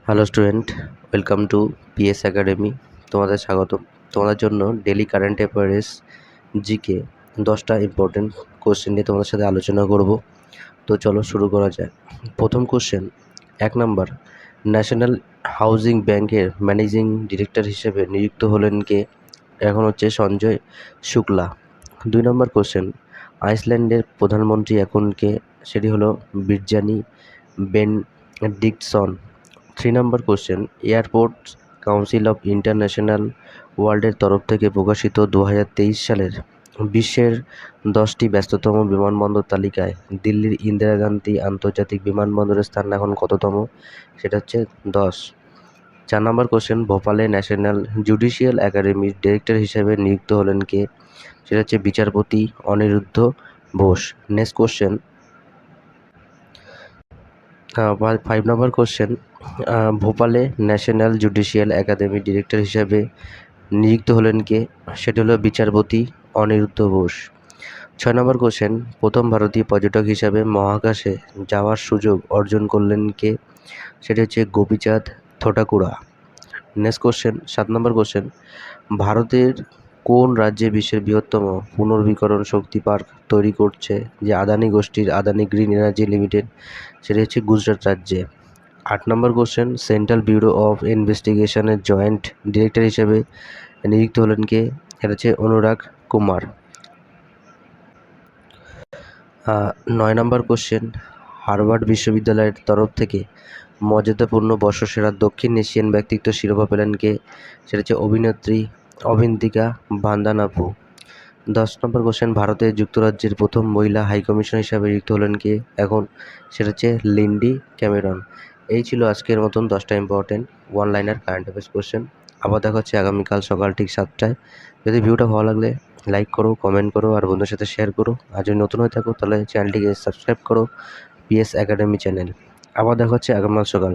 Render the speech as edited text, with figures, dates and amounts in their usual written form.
Hello student, welcome to PS academy. তোমাদের স্বাগতম। তোমাদের জন্য ডেলি কারেন্ট অ্যাফেয়ার্স জিকে 10টা ইম্পর্টেন্ট কোশ্চেন নিয়ে তোমাদের সাথে আলোচনা করব। তো চলো শুরু করা যায়। প্রথম কোশ্চেন, 1 নম্বর, ন্যাশনাল হাউজিং ব্যাংকের ম্যানেজিং ডিরেক্টর হিসেবে নিযুক্ত হলেন কে? এখন হচ্ছে সঞ্জয় শুক্লা। 2 নম্বর কোশ্চেন, আইসল্যান্ডের প্রধানমন্ত্রী এখন কে? সেটি হলো বিরজানি বেনডিক্টসন। 3 নম্বর question, airports council of international ওয়ার্ল্ডের তরফ থেকে প্রকাশিত 2023 সালের বিশ্বের 10টি ব্যস্ততম বিমানবন্দর তালিকায় দিল্লির ইন্দিরা গান্ধী আন্তর্জাতিক বিমানবন্দরের স্থান এখন কততম? সেটা হচ্ছে 10। 4 নম্বর কোশ্চেন, ভোপালে ন্যাশনাল জুডিশিয়াল একাডেমির ডিরেক্টর হিসেবে নিযুক্ত হলেন কে? সেটা হচ্ছে বিচারপতি অনিরুদ্ধ বোস। নেক্সট কোশ্চেন, 5 নম্বর কোশ্চেন, ভোপালে ন্যাশনাল জুডিশিয়াল একাডেমির ডিরেক্টর হিসেবে নিযুক্ত হলেন কে? সেটি হলো বিচারপতি অনিরুদ্ধ বোস। 6 নম্বর কোশ্চেন, প্রথম ভারতীয় পর্যটক হিসাবে মহাকাশে যাওয়ার সুযোগ অর্জন করলেন কে? সেটি হচ্ছে গোপীচাঁদ থোটাকুড়া। নেক্সট কোশ্চেন, 7 নম্বর কোশ্চেন, ভারতের কোন রাজ্যে বিশ্বের বৃহত্তম পুনর্বীকরণ শক্তি পার্ক তৈরি করছে যে আদানি গোষ্ঠীর আদানি গ্রিন এনার্জি লিমিটেড? সেটি হচ্ছে গুজরাট রাজ্যে। 8 নম্বর কোশ্চেন, সেন্ট্রাল ব্যুরো অফ ইনভেস্টিগেশনের জয়েন্ট ডিরেক্টর হিসেবে নিযুক্ত হলেন কে? এটা হচ্ছে অনুরাগ কুমার। 9 নম্বর কোশ্চেন, হার্ভার্ড বিশ্ববিদ্যালয়ের তরফ থেকে মর্যাদাপূর্ণ বর্ষসেরা দক্ষিণ এশিয়ান ব্যক্তিত্ব শিরোপা পেলেন কে? সেটা হচ্ছে অভিনেত্রী অবিন্তিকা ভান্দানাপু। 10 নম্বর কোশ্চেন, ভারতের যুক্তরাজ্যের প্রথম মহিলা হাইকমিশনার হিসাবে নিযুক্ত হলেন কে এখন? সেটা হচ্ছে লিন্ডি ক্যামেরন। এই ছিল আজকের মতন 10টা important one liner current affairs question. আবার দেখা হচ্ছে আগামীকাল সকাল ঠিক 7টায়। যদি ভিডিওটা ভালো লাগলে লাইক করো, কমেন্ট করো আর বন্ধুদের সাথে শেয়ার করো। আর যদি নতুন হয়ে থাকো তাহলে চ্যানেলটিকে সাবস্ক্রাইব করো, পিএস একাডেমি চ্যানেল। আবার দেখা হচ্ছে আগামীকাল সকাল।